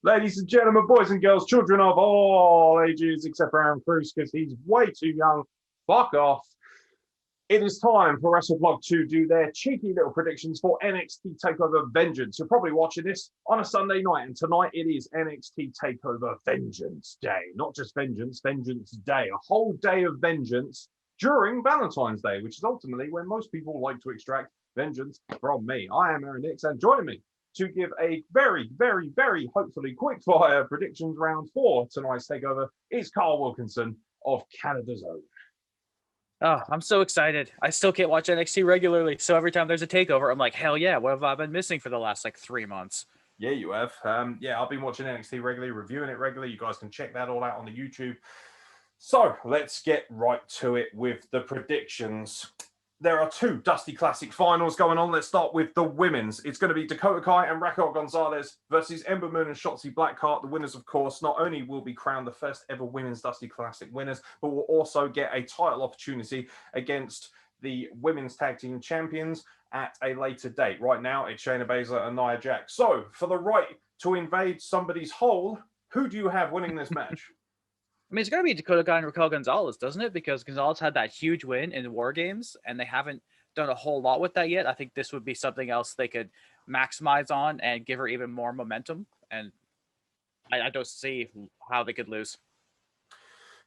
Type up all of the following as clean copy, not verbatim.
Ladies and gentlemen, boys and girls, children of all ages, except for Aaron Cruz, because he's way too young. Fuck off. It is time for WrestleBlog to do their cheeky little predictions for NXT Takeover Vengeance. You're probably watching this on a Sunday night, and tonight it is NXT Takeover Vengeance Day. Not just Vengeance, Vengeance Day. A whole day of vengeance during Valentine's Day, which is ultimately when most people like to extract vengeance from me. I am Aaron Nix, and joining me to give a very, very, very hopefully quick fire predictions round for tonight's takeover is Carl Wilkinson of Canada's Own. Oh, I'm so excited. I still can't watch NXT regularly. So every time there's a takeover, I'm like, hell yeah, what have I been missing for the last 3 months? Yeah, you have. I've been watching NXT regularly, reviewing it regularly. You guys can check that all out on the YouTube. So let's get right to it with the predictions. There are two Dusty Classic finals going on. Let's start with the women's. It's going to be Dakota Kai and Raquel Gonzalez versus Ember Moon and Shotzi Blackheart. The winners, of course, not only will be crowned the first ever women's Dusty Classic winners, but will also get a title opportunity against the women's tag team champions at a later date. Right now, it's Shayna Baszler and Nia Jax. So, for the right to invade somebody's hole, who do you have winning this match? I mean, it's going to be Dakota Kai and Raquel Gonzalez, doesn't it? Because Gonzalez had that huge win in the War Games, and they haven't done a whole lot with that yet. I think this would be something else they could maximize on and give her even more momentum. And I don't see how they could lose.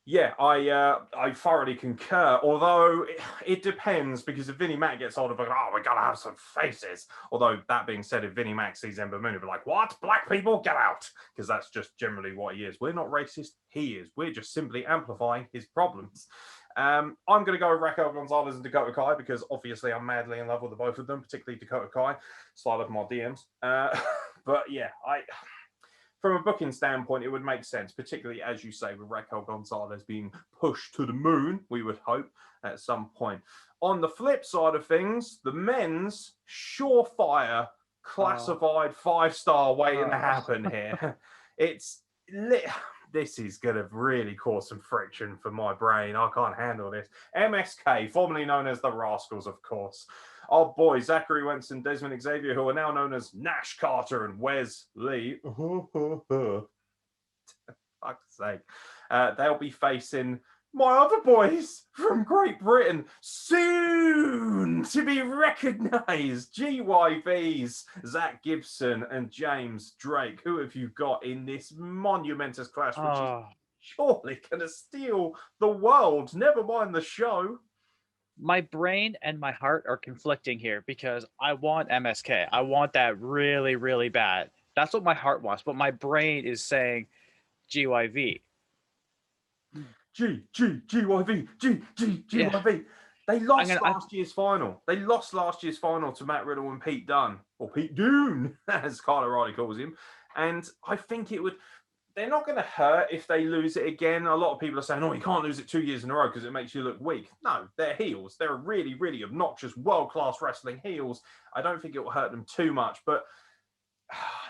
Yeah, I thoroughly concur. Although it depends, because if Vinnie Mac gets hold of it, we gotta have some faces. Although that being said, if Vinnie Mac sees Ember Moon, he'll be like, "What? Black people, get out!" Because that's just generally what he is. We're not racist. He is. We're just simply amplifying his problems. I'm going to go with Raquel Gonzalez and Dakota Kai because obviously I'm madly in love with the both of them, particularly Dakota Kai. Slide up my DMs. But yeah, from a booking standpoint, it would make sense, particularly, as you say, with Raquel Gonzalez being pushed to the moon, we would hope, at some point. On the flip side of things, the men's surefire classified 5-star waiting to happen here. This is going to really cause some friction for my brain. I can't handle this. MSK, formerly known as the Rascals, of course. Our boys, Zachary Wentz and Desmond Xavier, who are now known as Nash Carter and Wes Lee. Fuck's sake. They'll be facing my other boys from Great Britain, soon to be recognised. GYVs, Zach Gibson and James Drake. Who have you got in this monumentous clash, which is surely going to steal the world, never mind the show? My brain and my heart are conflicting here because I want MSK. I want that really, really bad. That's what my heart wants, but my brain is saying GYV. GYV. Yeah. They lost last year's final. They lost last year's final to Matt Riddle and Pete Dunne, or Pete Dunne, as Kyle O'Reilly calls him. And I think it would... They're not going to hurt if they lose it again. A lot of people are saying, you can't lose it 2 years in a row because it makes you look weak. No, they're heels. They're really, really obnoxious, world-class wrestling heels. I don't think it will hurt them too much. But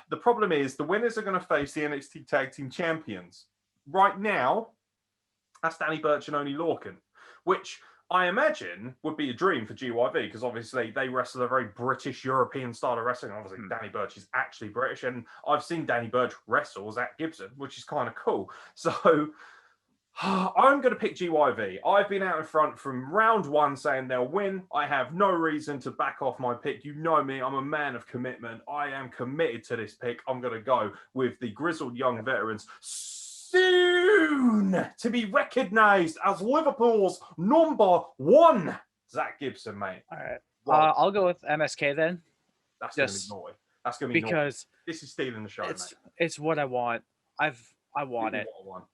the problem is the winners are going to face the NXT Tag Team Champions. Right now, that's Danny Burch and Oney Lorcan, which I imagine would be a dream for GYV because obviously they wrestle a very British European style of wrestling. Obviously, Danny Burch is actually British, and I've seen Danny Burch wrestle Zach Gibson, which is kind of cool. So I'm going to pick GYV. I've been out in front from round one saying they'll win. I have no reason to back off my pick. You know me, I'm a man of commitment. I am committed to this pick. I'm going to go with the grizzled young veterans, soon to be recognised as Liverpool's number one. Zach Gibson, mate. All right. I'll go with MSK then. That's going to be naughty. That's going to be because naughty. This is stealing the show, mate. It's what I want. I want it. What I want.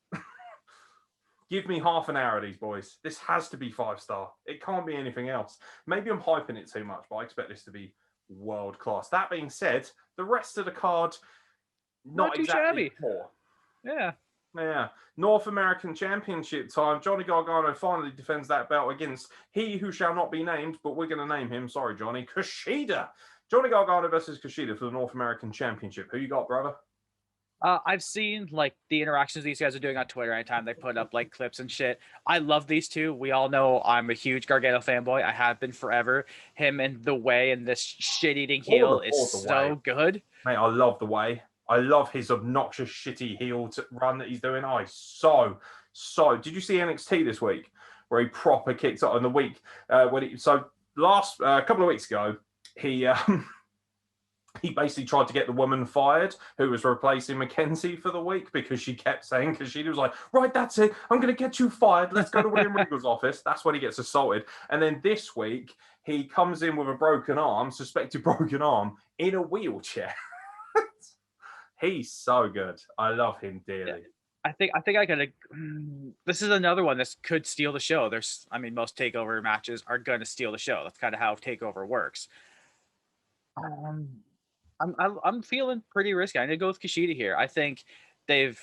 Give me half an hour of these boys. This has to be 5-star. It can't be anything else. Maybe I'm hyping it too much, but I expect this to be world class. That being said, the rest of the card, not exactly poor. Yeah. North American Championship time. Johnny Gargano finally defends that belt against he who shall not be named, but we're going to name him. Sorry, Johnny. Kushida. Johnny Gargano versus Kushida for the North American Championship. Who you got, brother? I've seen the interactions these guys are doing on Twitter anytime they put up clips and shit. I love these two. We all know I'm a huge Gargano fanboy. I have been forever. Him and The Way and this shit-eating heel is so good. Mate, I love The Way. I love his obnoxious, shitty heel run that he's doing. Oh, he's so. Did you see NXT this week where he proper kicked up in the week last couple of weeks ago, he he basically tried to get the woman fired who was replacing Mackenzie for the week because she kept saying, because she was like, right, that's it. I'm going to get you fired. Let's go to William Regal's office. That's when he gets assaulted. And then this week, he comes in with a broken arm, suspected broken arm, in a wheelchair. He's so good. I love him dearly. Yeah. I think I gotta. This is another one that could steal the show. Most takeover matches are gonna steal the show. That's kind of how takeover works. I'm feeling pretty risky. I'm gonna go with Kushida here. I think their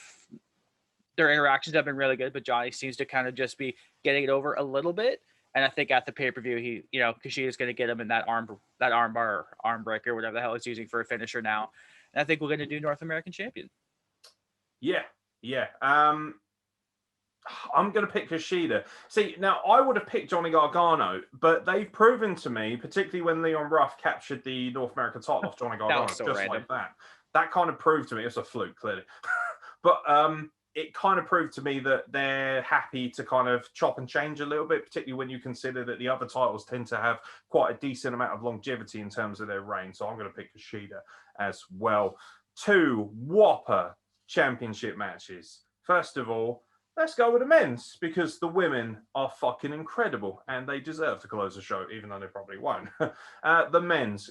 interactions have been really good, but Johnny seems to kind of just be getting it over a little bit. And I think at the pay-per-view, Kushida's going to get him in that arm bar, arm breaker, whatever the hell he's using for a finisher now. And I think we're going to do North American champion. Yeah. I'm going to pick Kushida. See, now I would have picked Johnny Gargano, but they've proven to me, particularly when Leon Ruff captured the North American title off Johnny Gargano, so just random. like that. That kind of proved to me, it's a fluke, clearly. But it kind of proved to me that they're happy to kind of chop and change a little bit, particularly when you consider that the other titles tend to have quite a decent amount of longevity in terms of their reign. So I'm going to pick Kushida as well. 2 whopper championship matches. First of all, let's go with the men's, because the women are fucking incredible and they deserve to close the show, even though they probably won't. The men's,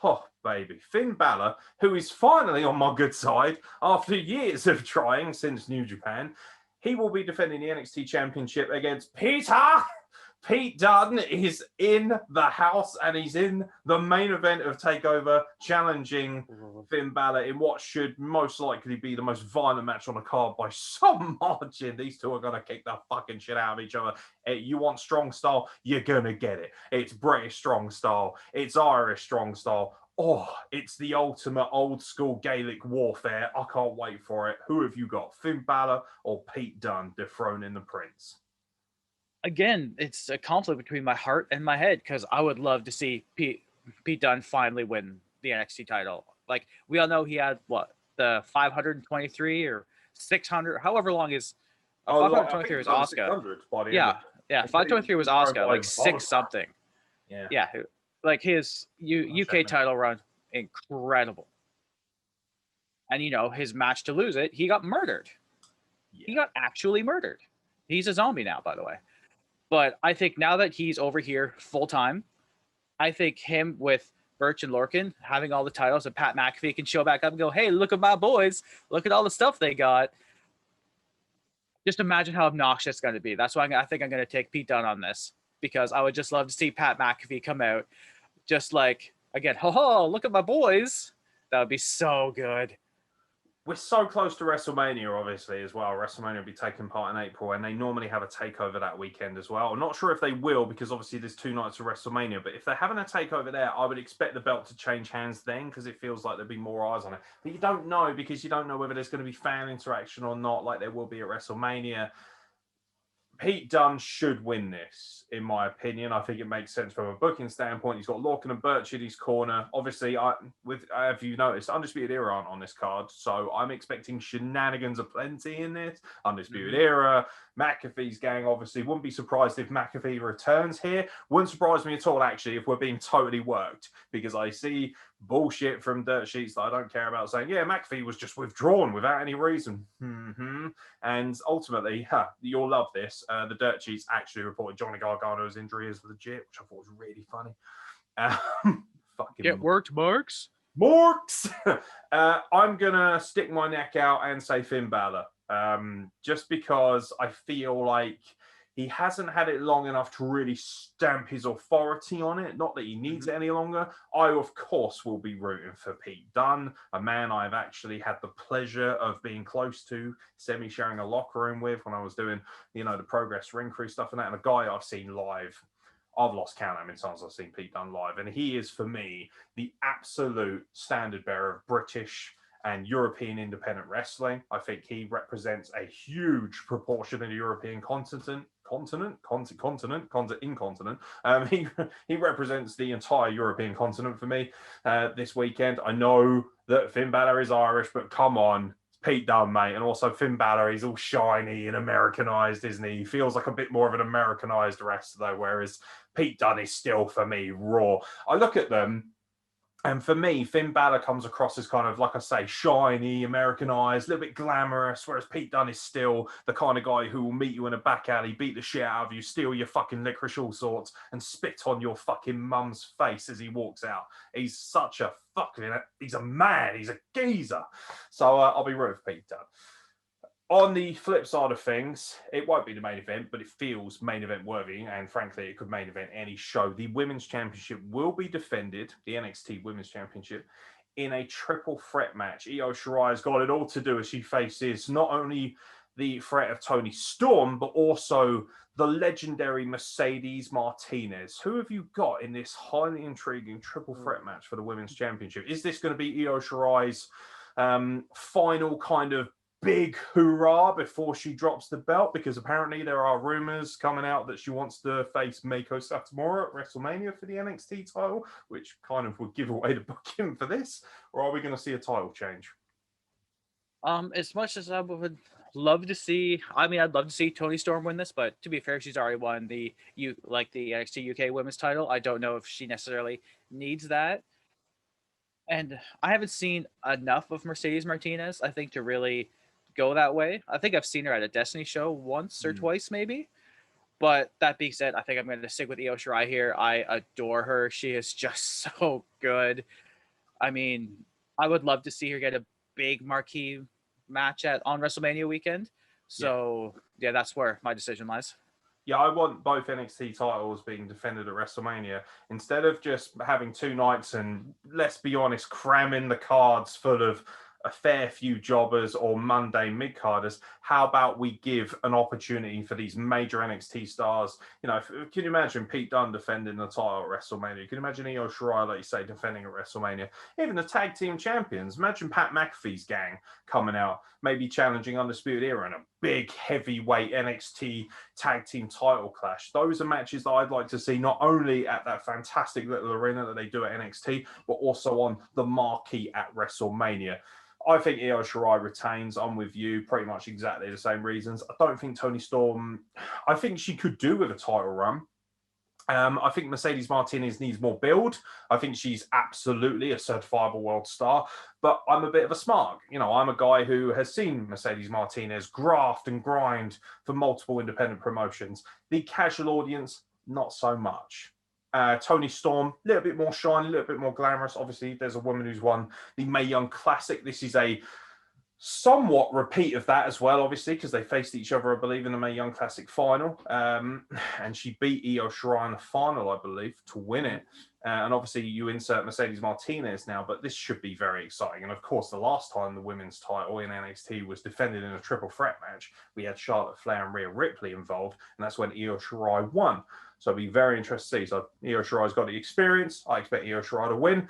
oh baby, Finn Balor, who is finally on my good side after years of trying since New Japan. He will be defending the NXT Championship against Pete Dunne is in the house and he's in the main event of TakeOver, challenging Finn Balor in what should most likely be the most violent match on the card by some margin. These two are going to kick the fucking shit out of each other. You want strong style? You're going to get it. It's British strong style. It's Irish strong style. Oh, it's the ultimate old school Gaelic warfare. I can't wait for it. Who have you got? Finn Balor or Pete Dunne dethroning the Prince? Again, it's a conflict between my heart and my head because I would love to see Pete Dunne finally win the NXT title. Like, we all know he had the 523 or 600, however long is 523 was Asuka. Yeah, 523 was Asuka, like 6 something. Yeah, like his UK title run, incredible. And his match to lose it, he got murdered. Yeah. He got actually murdered. He's a zombie now, by the way. But I think now that he's over here full time, I think him with Birch and Lorcan having all the titles, and Pat McAfee can show back up and go, hey, look at my boys. Look at all the stuff they got. Just imagine how obnoxious it's going to be. That's why I think I'm going to take Pete Dunne on this, because I would just love to see Pat McAfee come out just like, again, ho, look at my boys. That would be so good. We're so close to WrestleMania, obviously, as well. WrestleMania will be taking part in April, and they normally have a takeover that weekend as well. I'm not sure if they will, because obviously there's 2 nights of WrestleMania. But if they're having a takeover there, I would expect the belt to change hands then, because it feels like there'd be more eyes on it. But you don't know, because you don't know whether there's going to be fan interaction or not, like there will be at WrestleMania. Pete Dunne should win this, in my opinion. I think it makes sense from a booking standpoint. He's got Lorcan and Birch in his corner. Obviously, have you noticed, Undisputed Era aren't on this card, so I'm expecting shenanigans aplenty in this. Undisputed Era, McAfee's gang, obviously. Wouldn't be surprised if McAfee returns here. Wouldn't surprise me at all, actually, if we're being totally worked, because I see bullshit from dirt sheets that I don't care about saying, yeah, McAfee was just withdrawn without any reason. And ultimately, you'll love this. The dirt sheets actually reported Johnny Gargano's injury is legit, which I thought was really funny. Fucking get worked, Marks. I'm gonna stick my neck out and say Finn Balor, just because I feel like he hasn't had it long enough to really stamp his authority on it. Not that he needs it any longer. I, of course, will be rooting for Pete Dunne, a man I've actually had the pleasure of being close to, semi-sharing a locker room with when I was doing, the Progress Ring Crew stuff and that, and a guy I've seen live. I've lost count how many times I've seen Pete Dunne live, and he is, for me, the absolute standard bearer of British and European independent wrestling. I think he represents a huge proportion of the European continent, incontinent. He represents the entire European continent for me this weekend. I know that Finn Balor is Irish, but come on, Pete Dunne, mate. And also Finn Balor, he's all shiny and Americanized, isn't he? He feels like a bit more of an Americanized wrestler, though, whereas Pete Dunne is still, for me, raw. I look at them, and for me, Finn Balor comes across as kind of, like I say, shiny, Americanized, a little bit glamorous, whereas Pete Dunne is still the kind of guy who will meet you in a back alley, beat the shit out of you, steal your fucking licorice all sorts, and spit on your fucking mum's face as he walks out. He's such a he's a man, he's a geezer. So I'll be rooting for Pete Dunne. On the flip side of things, it won't be the main event, but it feels main event worthy, and frankly, it could main event any show. The Women's Championship will be defended, the NXT Women's Championship, in a triple threat match. Io Shirai's got it all to do as she faces not only the threat of Toni Storm, but also the legendary Mercedes Martinez. Who have you got in this highly intriguing triple threat match for the Women's Championship? Is this going to be Io Shirai's final kind of big hoorah before she drops the belt? Because apparently there are rumors coming out that she wants to face Meiko Satomura at WrestleMania for the NXT title, which kind of would give away the booking for this. Or are we going to see a title change? As much as I would love to see, I'd love to see Toni Storm win this, but to be fair, she's already won the NXT UK Women's title. I don't know if she necessarily needs that. And I haven't seen enough of Mercedes Martinez, I think, to really go that way. I think I've seen her at a Destiny show once or twice, maybe. But that being said, I think I'm going to stick with Io Shirai here. I adore her. She is just so good. I mean, I would love to see her get a big marquee match on WrestleMania weekend. So, yeah, that's where my decision lies. Yeah, I want both NXT titles being defended at WrestleMania. Instead of just having two nights and, let's be honest, cramming the cards full of a fair few jobbers or mundane mid-carders, how about we give an opportunity for these major NXT stars? You know, can you imagine Pete Dunne defending the title at WrestleMania? Can you imagine Io Shirai, like you say, defending at WrestleMania? Even the tag team champions. Imagine Pat McAfee's gang coming out, maybe challenging Undisputed Era in a big heavyweight NXT tag team title clash. Those are matches that I'd like to see not only at that fantastic little arena that they do at NXT, but also on the marquee at WrestleMania. I think Io Shirai retains. I'm with you, pretty much exactly the same reasons. I don't think Toni Storm, I think she could do with a title run. I think Mercedes Martinez needs more build. I think she's absolutely a certifiable world star, but I'm a bit of a smart. You know, I'm a guy who has seen Mercedes Martinez graft and grind for multiple independent promotions. The casual audience, not so much. Toni Storm, a little bit more shiny, a little bit more glamorous. Obviously, there's a woman who's won the Mae Young Classic. This is a somewhat repeat of that as well, obviously, because they faced each other, I believe, in the Mae Young Classic final. And she beat Io Shirai in the final, I believe, to win it. And obviously, you insert Mercedes Martinez now, but this should be very exciting. And of course, the last time the women's title in NXT was defended in a triple threat match, we had Charlotte Flair and Rhea Ripley involved, and that's when Io Shirai won. So it'll be very interesting to see. So Io Shirai's got the experience. I expect Io Shirai to win.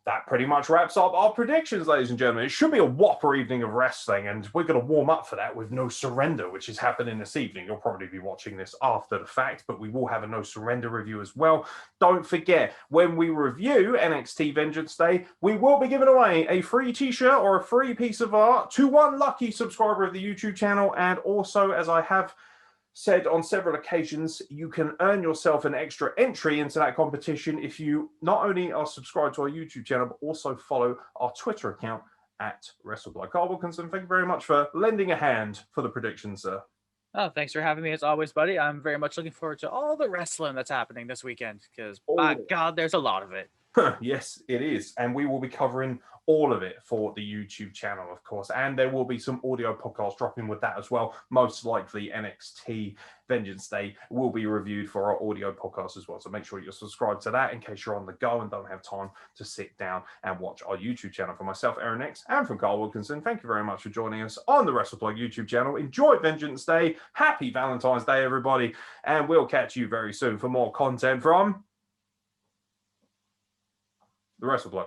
That pretty much wraps up our predictions, ladies and gentlemen. It should be a whopper evening of wrestling, and we're going to warm up for that with No Surrender, which is happening this evening. You'll probably be watching this after the fact, but we will have a No Surrender review as well. Don't forget, when we review NXT Vengeance Day, we will be giving away a free t-shirt or a free piece of art to one lucky subscriber of the YouTube channel, and also, as I have said on several occasions, you can earn yourself an extra entry into that competition if you not only are subscribed to our YouTube channel, but also follow our Twitter account at WrestleBlood. Carl Wilkinson, thank you very much for lending a hand for the predictions, sir. Oh, thanks for having me as always, buddy. I'm very much looking forward to all the wrestling that's happening this weekend because, by God, there's a lot of it. Yes, it is. And we will be covering all of it for the YouTube channel, of course. And there will be some audio podcasts dropping with that as well. Most likely NXT Vengeance Day will be reviewed for our audio podcast as well. So make sure you're subscribed to that in case you're on the go and don't have time to sit down and watch our YouTube channel. For myself, Aeron X, and from Carl Wilkinson, thank you very much for joining us on the WrestleBlood YouTube channel. Enjoy Vengeance Day. Happy Valentine's Day, everybody. And we'll catch you very soon for more content from the WrestleBlood.